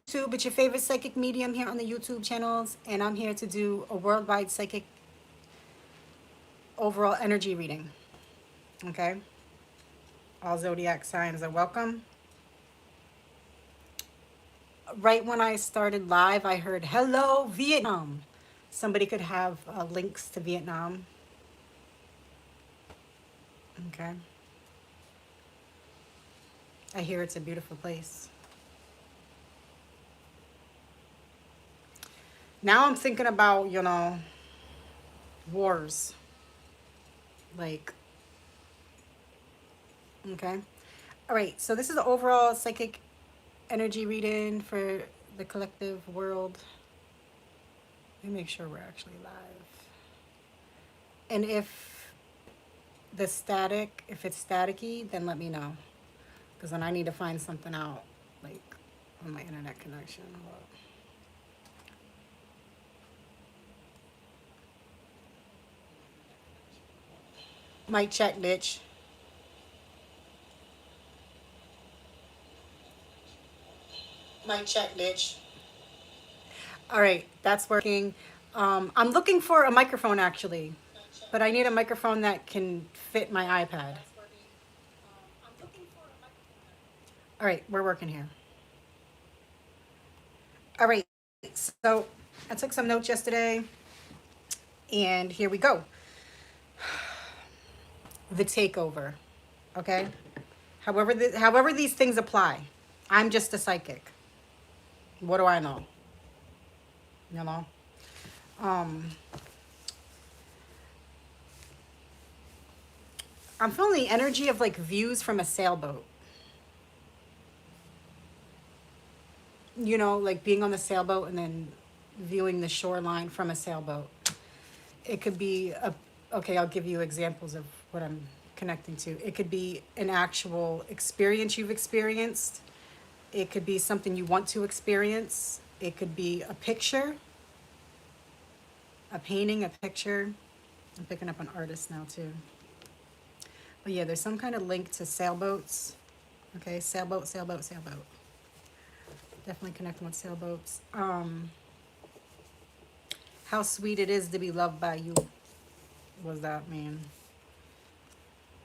YouTube. It's your favorite psychic medium here on the YouTube channels, and I'm here to do a worldwide psychic overall energy reading. Okay? All zodiac signs are welcome. Right when I started live, I heard, "Hello, Vietnam." Somebody could have links to Vietnam. Okay? I hear it's a beautiful place. Now I'm thinking about, wars. Like, okay. All right, so this is the overall psychic energy reading for the collective world. Let me make sure we're actually live. And if it's staticky, then let me know. Because then I need to find something out, like, on my internet connection. Hold up. Mic check, bitch. Mic check, bitch. All right, that's working. I'm looking for a microphone, actually. But I need a microphone that can fit my iPad. All right, we're working here. All right, so I took some notes yesterday, and here we go. The takeover, okay? However these things apply. I'm just a psychic. What do I know? You know? Um, I'm feeling the energy of like views from a sailboat. You know, like being on the sailboat and then viewing the shoreline from a sailboat. It could be okay, I'll give you examples of what I'm connecting to. It could be an actual experience you've experienced. It could be something you want to experience. It could be a picture, a painting, a picture. I'm picking up an artist now too. But yeah, there's some kind of link to sailboats. Okay, sailboat, sailboat, sailboat. Definitely connecting with sailboats. How sweet it is to be loved by you. What does that mean?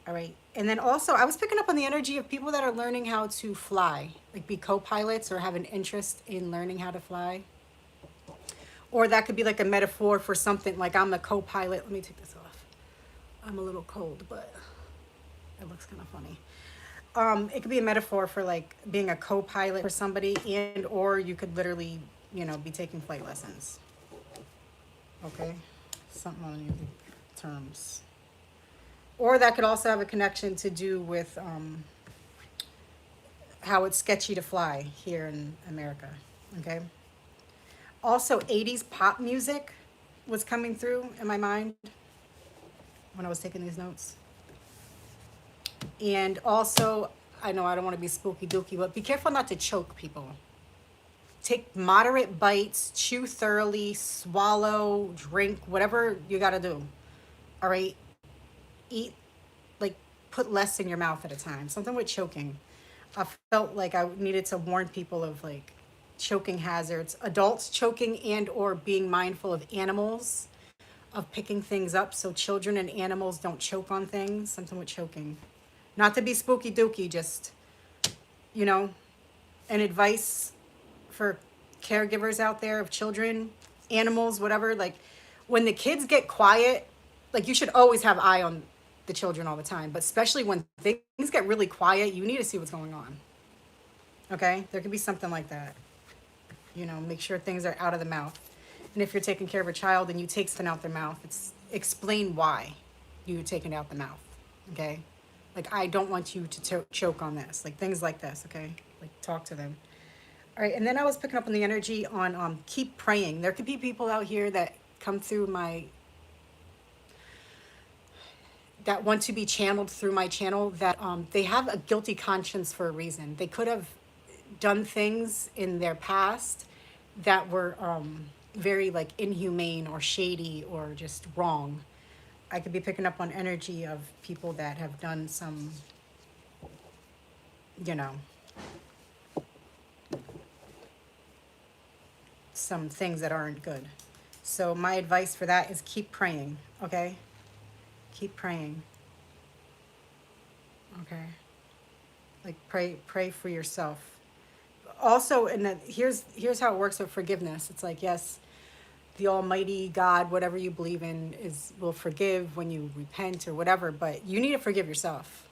All right. And then also, I was picking up on the energy of people that are learning how to fly, like be co-pilots or have an interest in learning how to fly. Or that could be like a metaphor for something like I'm a co-pilot. Let me take this off. I'm a little cold, but it looks kind of funny. It could be a metaphor for like being a co-pilot for somebody, and or you could literally, be taking flight lessons. Okay, something on the terms. Or that could also have a connection to do with how it's sketchy to fly here in America. Okay. Also, 80s pop music was coming through in my mind when I was taking these notes. And also, I know I don't want to be spooky dooky, but be careful not to choke people. Take moderate bites, chew thoroughly, swallow, drink, whatever you got to do. All right? Eat, like, put less in your mouth at a time. Something with choking. I felt like I needed to warn people of, like, choking hazards. Adults choking and or being mindful of animals, of picking things up so children and animals don't choke on things. Something with choking. Not to be spooky dooky, just, an advice for caregivers out there of children, animals, whatever. Like, when the kids get quiet, like, you should always have eye on the children all the time, but especially when things get really quiet, you need to see what's going on. Okay? There could be something like that. Make sure things are out of the mouth. And if you're taking care of a child and you take something out their mouth, explain why you're taking it out the mouth. Okay? Like, I don't want you to choke on this. Like, things like this, okay? Like, talk to them. All right, and then I was picking up on the energy on keep praying. There could be people out here that come through that want to be channeled through my channel that they have a guilty conscience for a reason. They could have done things in their past that were very like inhumane or shady or just wrong. I could be picking up on energy of people that have done some, you know, some things that aren't good. So my advice for that is keep praying, okay? Keep praying. Okay. Like pray for yourself. Also, and that here's how it works with forgiveness. It's like, yes, the Almighty God, whatever you believe in, will forgive when you repent or whatever, but you need to forgive yourself.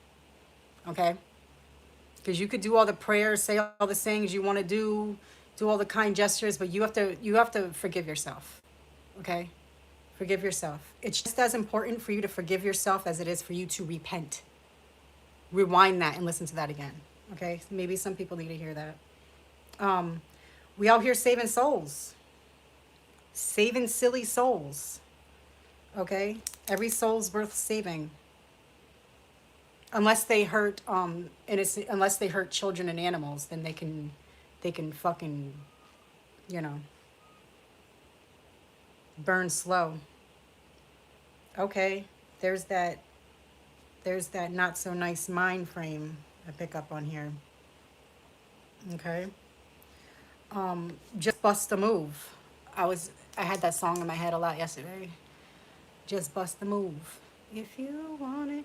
Okay? Because you could do all the prayers, say all the things you want to do all the kind gestures, but you have to forgive yourself. Okay? Forgive yourself. It's just as important for you to forgive yourself as it is for you to repent. Rewind that and listen to that again. Okay? Maybe some people need to hear that. We out here saving souls. Saving silly souls. Okay? Every soul's worth saving. Unless they hurt unless they hurt children and animals, then they can fucking, you know, burn slow. Okay. There's that not so nice mind frame I pick up on here. Okay. Just bust a move. I had that song in my head a lot yesterday. Just bust the move. If you want it,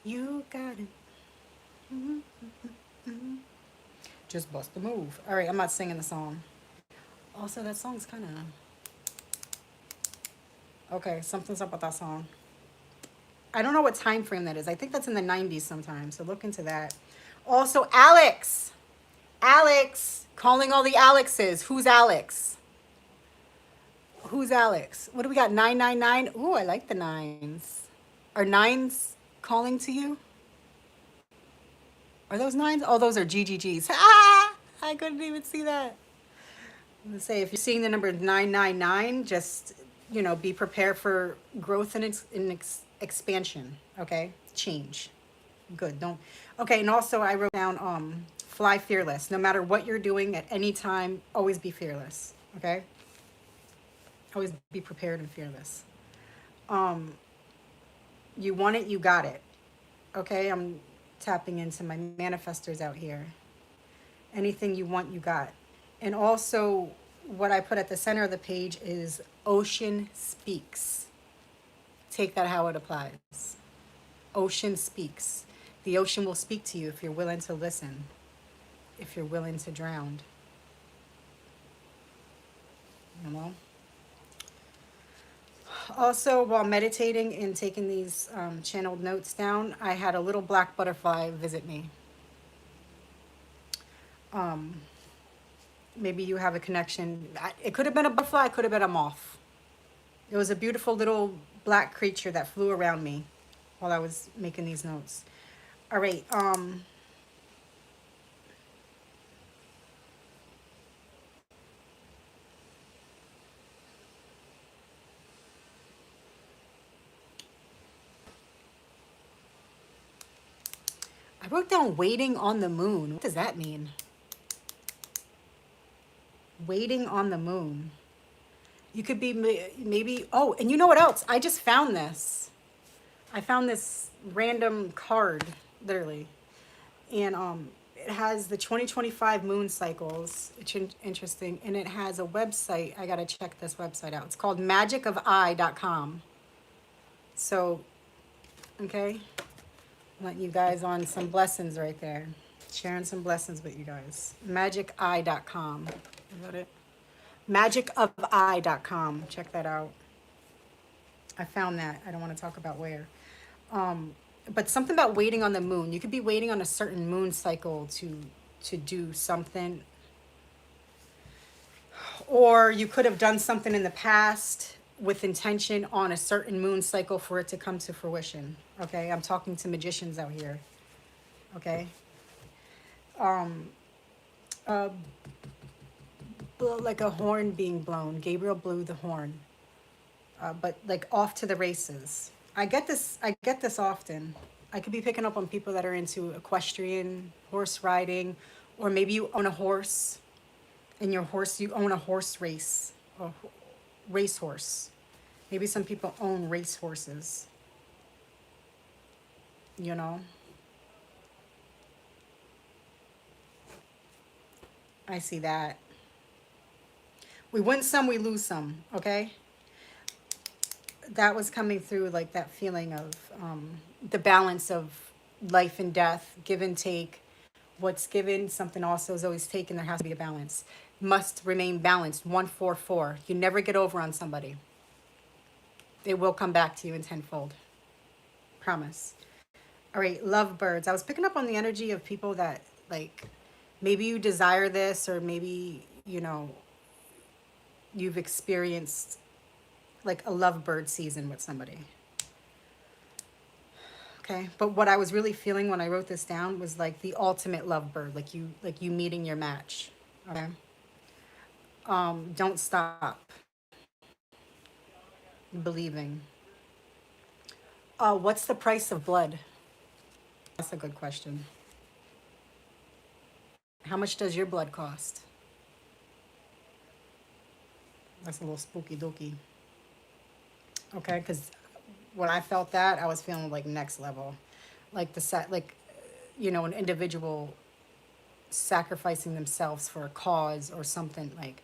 you got it. Just bust the move. All right, I'm not singing the song. Also, that song's kind of... Okay, something's up with that song. I don't know what time frame that is. I think that's in the 90s sometime, so look into that. Also, Alex. Alex. Calling all the Alexes. Who's Alex? Who's Alex? What do we got? 999? Ooh, I like the nines. Are nines calling to you? Are those nines? Oh, those are GGGs. Ah! I couldn't even see that. I'm gonna say, if you're seeing the number 999, just, be prepared for growth and expansion. Okay? Change. Good. Don't. Okay, and also I wrote down fly fearless. No matter what you're doing at any time, always be fearless. Okay? Always be prepared and fearless. You want it, you got it. Okay? I'm tapping into my manifestors out here. Anything you want, you got. And also, what I put at the center of the page is Ocean Speaks. Take that how it applies. Ocean speaks. The ocean will speak to you if you're willing to listen, if you're willing to drown. You know? Also, while meditating and taking these channeled notes down, I had a little black butterfly visit me. Maybe you have a connection. It could have been a butterfly, it could have been a moth. It was a beautiful little black creature that flew around me while I was making these notes. All right. I wrote down waiting on the moon. What does that mean? Waiting on the moon. You could be maybe, oh, and you know what else? I just found this. I found this random card, literally. And it has the 2025 moon cycles. It's interesting. And it has a website. I got to check this website out. It's called magicofeye.com. So, okay. Letting you guys on some blessings right there. Sharing some blessings with you guys. Magiceye.com. Is that it? Magicofeye.com. Check that out. I found that. I don't want to talk about where. But something about waiting on the moon. You could be waiting on a certain moon cycle to do something. Or you could have done something in the past with intention on a certain moon cycle for it to come to fruition. Okay? I'm talking to magicians out here. Okay? Like a horn being blown. Gabriel blew the horn. But like off to the races. I get this often. I could be picking up on people that are into equestrian, horse riding, or maybe you own a horse, and you own a horse race, or racehorse. Maybe some people own race horses. You know? I see that. We win some, we lose some, okay? That was coming through, like that feeling of the balance of life and death, give and take. What's given, something also is always taken. There has to be a balance. Must remain balanced. 144. You never get over on somebody. It will come back to you in tenfold. Promise. All right, lovebirds. I was picking up on the energy of people that, like, maybe you desire this, or maybe, you know, you've experienced like a lovebird season with somebody. Okay, but what I was really feeling when I wrote this down was like the ultimate lovebird, like you meeting your match. Okay, don't stop believing. What's the price of blood? That's a good question. How much does your blood cost? That's a little spooky dooky. Okay, because when I felt that, I was feeling like next level, like the set, like, you know, an individual sacrificing themselves for a cause or something, like,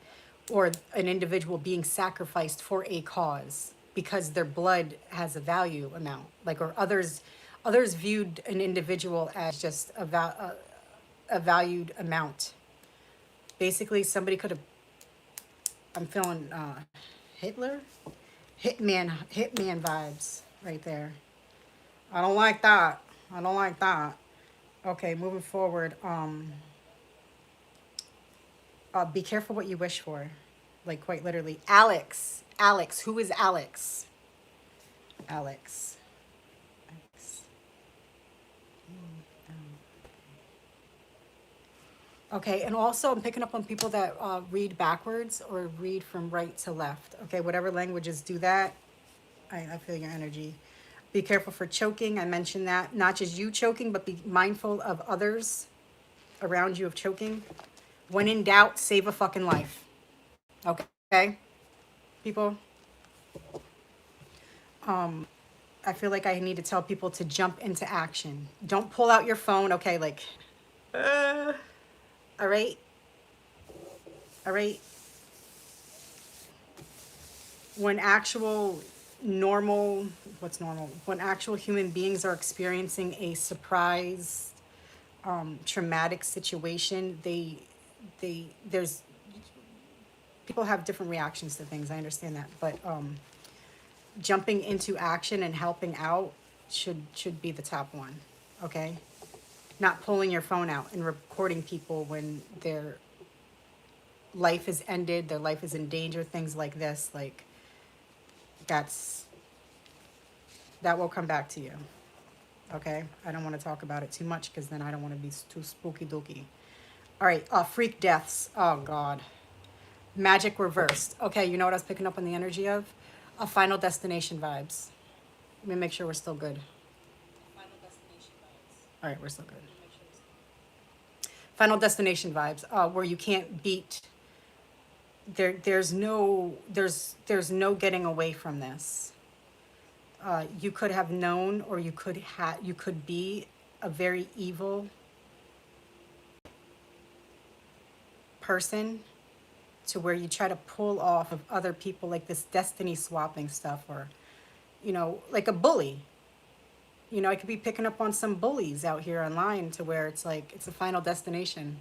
or an individual being sacrificed for a cause because their blood has a value amount, like, or others viewed an individual as just a valued amount. Basically, somebody could have. I'm feeling Hitler, hitman vibes right there. I don't like that. I don't like that. Okay, moving forward. Be careful what you wish for. Like, quite literally. Alex. Alex. Who is Alex? Alex. Alex. Okay, and also I'm picking up on people that read backwards or read from right to left. Okay, whatever languages do that, I feel your energy. Be careful for choking. I mentioned that. Not just you choking, but be mindful of others around you of choking. When in doubt, save a fucking life. Okay, people. I feel like I need to tell people to jump into action. Don't pull out your phone. Okay, like, all right, all right. When actual normal, what's normal? When actual human beings are experiencing a surprise, traumatic situation, there's people have different reactions to things. I understand that, but jumping into action and helping out should be the top one. Okay, not pulling your phone out and recording people when their life is ended, their life is in danger, things like this. Like, that will come back to you. Okay, I don't want to talk about it too much because then I don't want to be too spooky dooky. All right, freak deaths. Oh God, magic reversed. Okay, you know what I was picking up on the energy of? Final Destination vibes. Let me make sure we're still good. All right, we're still good. Final Destination vibes, where you can't beat. There's no getting away from this. You could have known, or you could be a very evil person, to where you try to pull off of other people, like this destiny swapping stuff, or, you know, like a bully. You know, I could be picking up on some bullies out here online, to where it's like it's a final destination.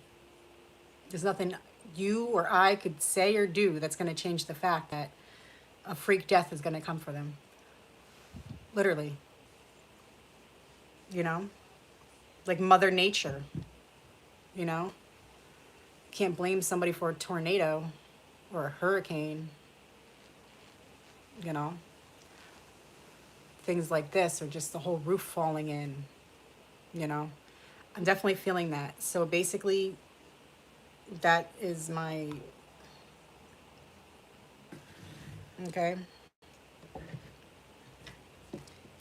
There's nothing you or I could say or do that's going to change the fact that a freak death is going to come for them. Literally. You know? Like Mother Nature. You know? Can't blame somebody for a tornado or a hurricane. You know? Things like this, or just the whole roof falling in. You know? I'm definitely feeling that. So basically, that is my... Okay?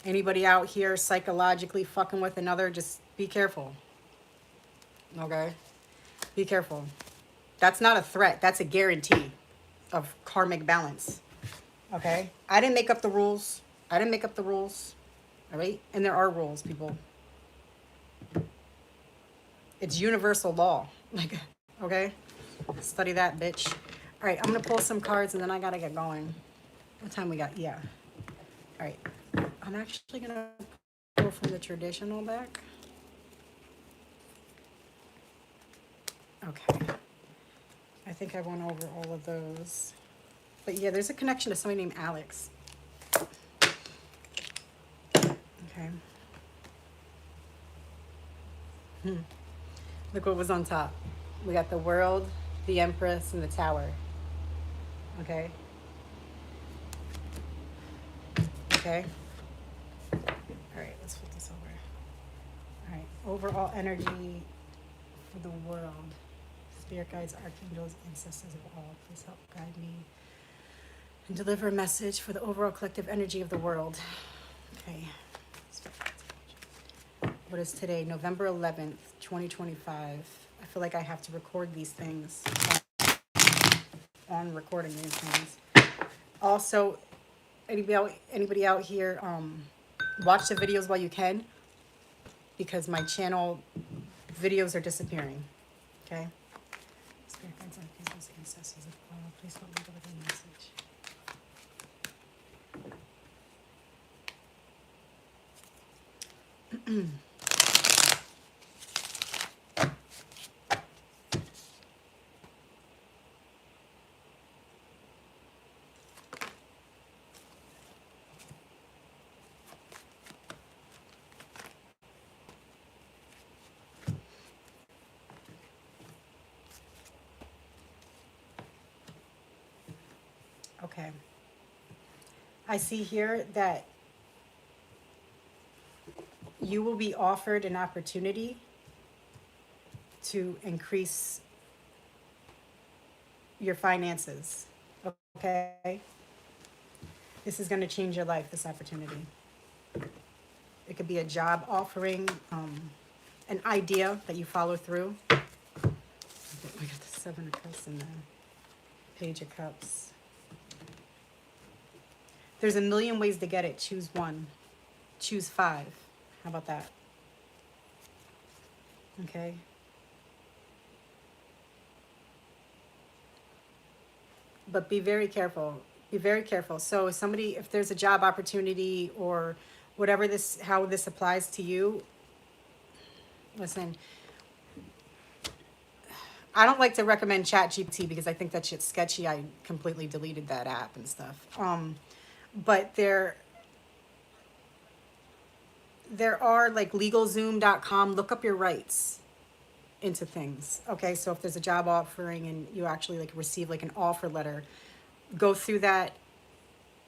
Anybody out here psychologically fucking with another, just be careful. Okay? Be careful. That's not a threat. That's a guarantee of karmic balance. Okay? I didn't make up the rules. I didn't make up the rules. All right? And there are rules, people. It's universal law. Like, okay? Study that, bitch. All right, I'm gonna pull some cards and then I gotta get going. What time we got? Yeah. All right. I'm actually gonna pull from the traditional deck. Okay. I think I went over all of those. But yeah, there's a connection to somebody named Alex. Okay. Look what was on top. We got the World, the Empress, and the Tower. Okay. Okay. All right, let's flip this over. All right, overall energy for the world. Spirit guides, archangels, ancestors of all, please help guide me and deliver a message for the overall collective energy of the world. Okay. What is today? November 11th, 2025. I feel like I have to record these things on recording these things. Also, anybody out here, watch the videos while you can, because my channel videos are disappearing. Okay. Spirit guides, archangels, ancestors of all, please help me deliver a message. Okay. I see here that you will be offered an opportunity to increase your finances. Okay? This is going to change your life, this opportunity. It could be a job offering, an idea that you follow through. We got the Seven of Cups and the Page of Cups. There's a million ways to get it. Choose one. Choose 5. How about that? Okay. But be very careful. Be very careful. So if there's a job opportunity or whatever how this applies to you, listen, I don't like to recommend ChatGPT because I think that shit's sketchy. I completely deleted that app and stuff. But there are like legalzoom.com. Look up your rights into things. Okay, so if there's a job offering and you actually like receive like an offer letter, go through that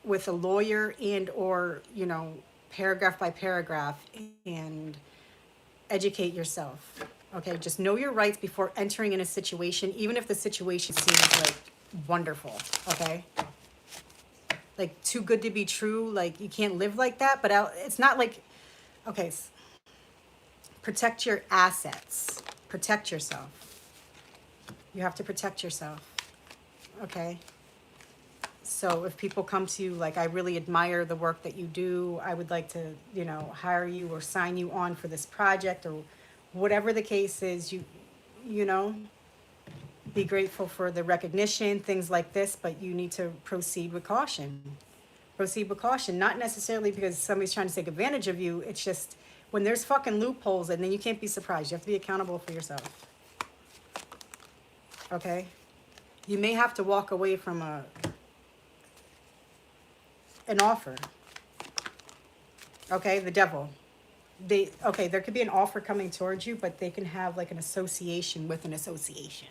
with a lawyer and or paragraph by paragraph and educate yourself. Okay, just know your rights before entering in a situation, even if the situation seems like wonderful. Okay, like too good to be true, like you can't live like that. But it's not like, okay, protect your assets, protect yourself. You have to protect yourself. Okay. So if people come to you like, I really admire the work that you do, I would like to, hire you or sign you on for this project or whatever the case is, be grateful for the recognition, things like this, but you need to proceed with caution. Proceed with caution, not necessarily because somebody's trying to take advantage of you. It's just when there's fucking loopholes, and then you can't be surprised. You have to be accountable for yourself. Okay? You may have to walk away from an offer. Okay, the devil. There could be an offer coming towards you, but they can have like an association with an association.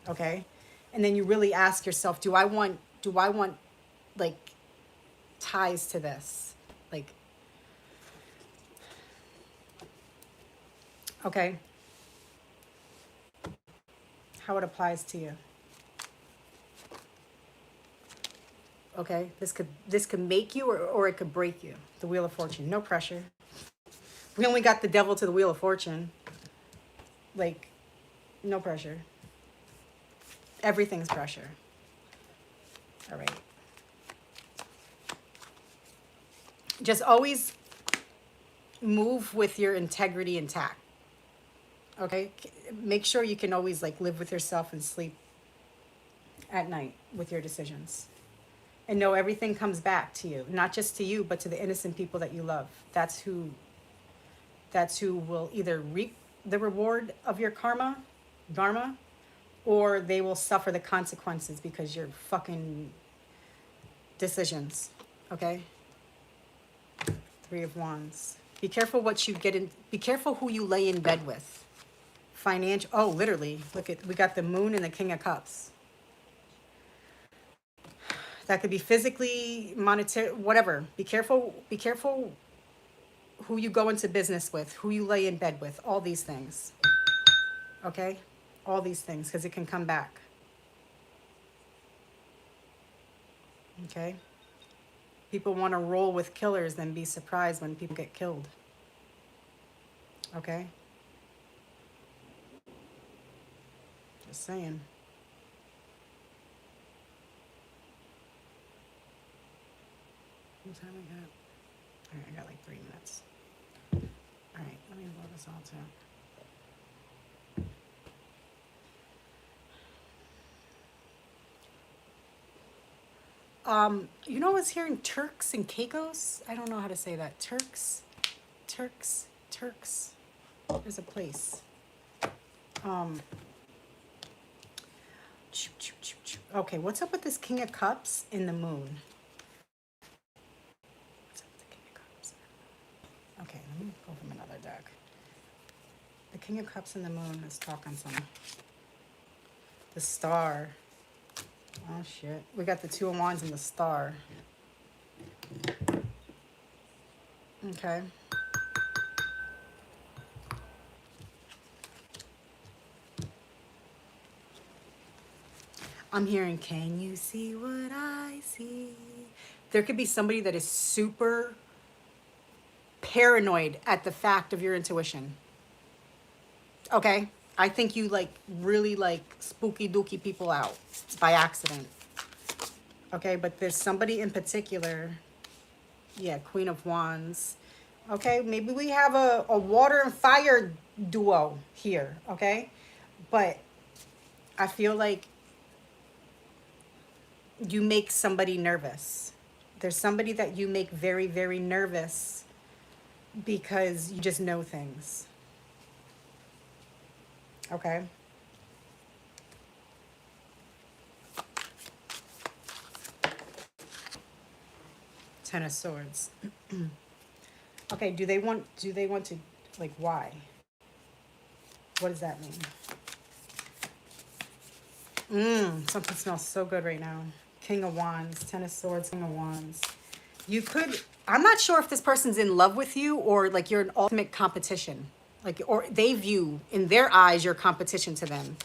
Okay? And then you really ask yourself, do I want like ties to this? Like, okay. How it applies to you. Okay, this could make you or it could break you. The Wheel of Fortune. No pressure. We only got the devil to the Wheel of Fortune. Like, no pressure. Everything's pressure. All right. Just always move with your integrity intact. Okay? Make sure you can always like live with yourself and sleep at night with your decisions. And know everything comes back to you, not just to you, but to the innocent people that you love. That's who will either reap the reward of your dharma, or they will suffer the consequences because you're fucking decisions. Okay? Three of Wands. Be careful what you get in. Be careful who you lay in bed with. Financial. Oh, literally. Look at, we got the Moon and the King of Cups. That could be physically, monetary, whatever. Be careful. Be careful who you go into business with, who you lay in bed with. All these things. Okay? All these things, because it can come back. Okay? People want to roll with killers, then be surprised when people get killed. Okay? Just saying. What time we got? All right, I got like 3 minutes. All right, let me blow this all too. You know, I was hearing Turks and Caicos. I don't know how to say that. Turks. There's a place. Okay, what's up with this King of Cups in the Moon? What's up with the King of Cups? Okay, let me go from another deck. The King of Cups in the Moon is talking some. The Star. Oh shit. We got the Two of Wands and the Star. Okay. I'm hearing, can you see what I see? There could be somebody that is super paranoid at the fact of your intuition. Okay? I think you like really like spooky dooky people out by accident. Okay, but there's somebody in particular. Yeah, Queen of Wands. Okay, maybe we have a water and fire duo here. Okay, but I feel like you make somebody nervous. There's somebody that you make very, very nervous because you just know things. Okay. Ten of Swords. Okay, do they want to, like, why? What does that mean? Something smells so good right now. King of Wands, Ten of Swords, King of Wands. You could, I'm not sure if this person's in love with you or like you're an ultimate competition. Like, or they view, in their eyes, your competition to them.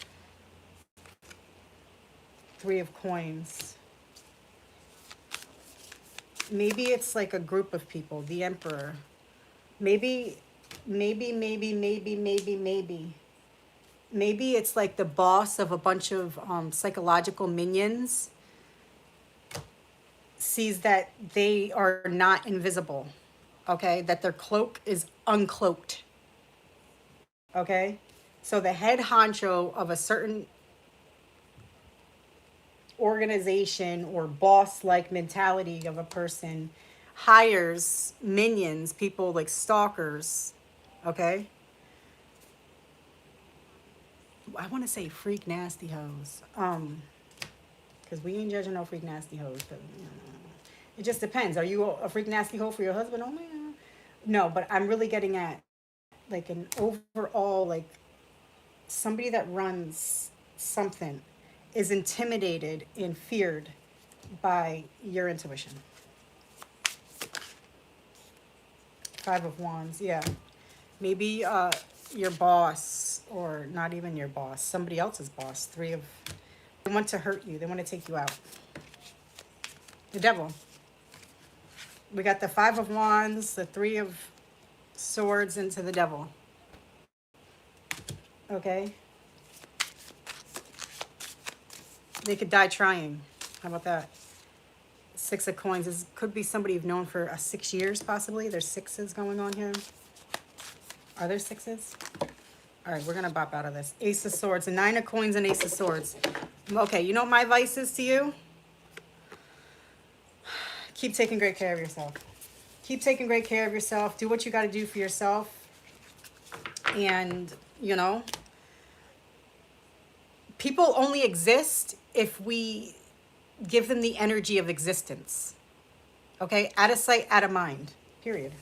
Three of Coins. Maybe it's like a group of people. The Emperor. Maybe it's like the boss of a bunch of psychological minions sees that they are not invisible. Okay? That their cloak is uncloaked. Okay? So the head honcho of a certain organization or boss-like mentality of a person hires minions, people like stalkers, okay? I want to say freak nasty hoes, because we ain't judging no freak nasty hoes, but you know, it just depends. Are you a freak nasty hoe for your husband only? No, but I'm really getting at like an overall, like somebody that runs something is intimidated and feared by your intuition. Five of Wands, yeah. Maybe your boss, or not even your boss, somebody else's boss. They want to hurt you. They want to take you out. The Devil. We got the Five of Wands, the Three of Swords into the Devil. Okay? They could die trying. How about that? Six of Coins. This could be somebody you've known for 6 years, possibly. There's sixes going on here. Are there sixes? All right, we're going to bop out of this. Ace of Swords. The Nine of Coins and Ace of Swords. Okay, you know what my advice is to you? Keep taking great care of yourself. Keep taking great care of yourself. Do what you got to do for yourself. And, you know, people only exist if we give them the energy of existence. Okay? Out of sight, out of mind. Period.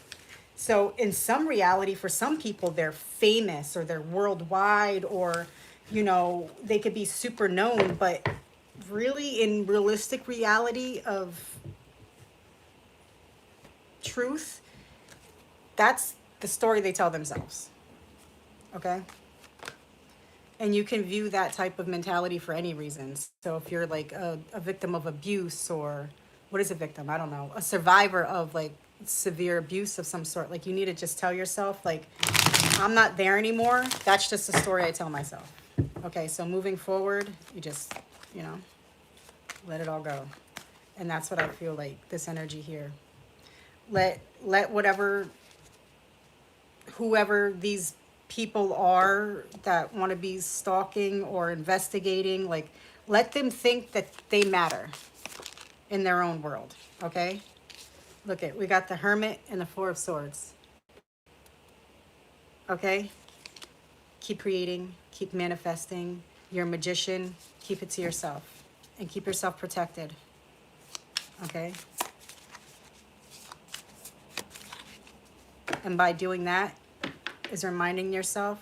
So in some reality, for some people, they're famous or they're worldwide, or, you know, they could be super known, but really in realistic reality of truth, that's the story they tell themselves. Okay? And you can view that type of mentality for any reason. So if you're like a victim of abuse, or what is a victim? I don't know. A survivor of like severe abuse of some sort. Like, you need to just tell yourself, like, I'm not there anymore. That's just the story I tell myself. Okay, so moving forward, you just, you know, let it all go. And that's what I feel like, this energy here. Let whatever, whoever these people are that want to be stalking or investigating, like, let them think that they matter in their own world. Okay? Look at, we got the Hermit and the Four of Swords. Okay? Keep creating, keep manifesting. You're a magician. Keep it to yourself and keep yourself protected. Okay? And by doing that is reminding yourself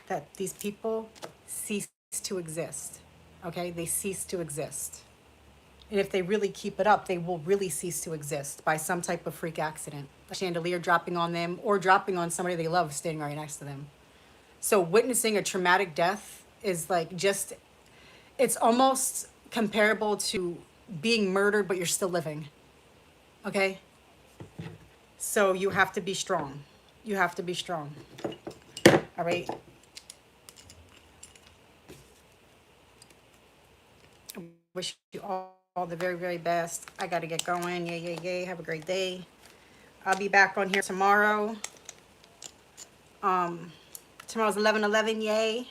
that these people cease to exist. Okay? They cease to exist. And if they really keep it up, they will really cease to exist by some type of freak accident. A chandelier dropping on them, or dropping on somebody they love standing right next to them. So witnessing a traumatic death is like, just, it's almost comparable to being murdered, but you're still living. Okay? So you have to be strong. You have to be strong. All right? I wish you all the very, very best. I got to get going. Yay, yay, yay. Have a great day. I'll be back on here tomorrow. Tomorrow's 11/11, yay.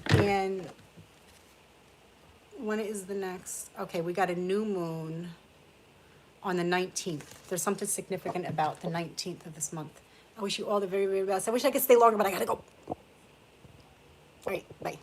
And when is the next? Okay, we got a new moon on the 19th. There's something significant about the 19th of this month. I wish you all the very, very best. I wish I could stay longer, but I gotta go. All right, bye.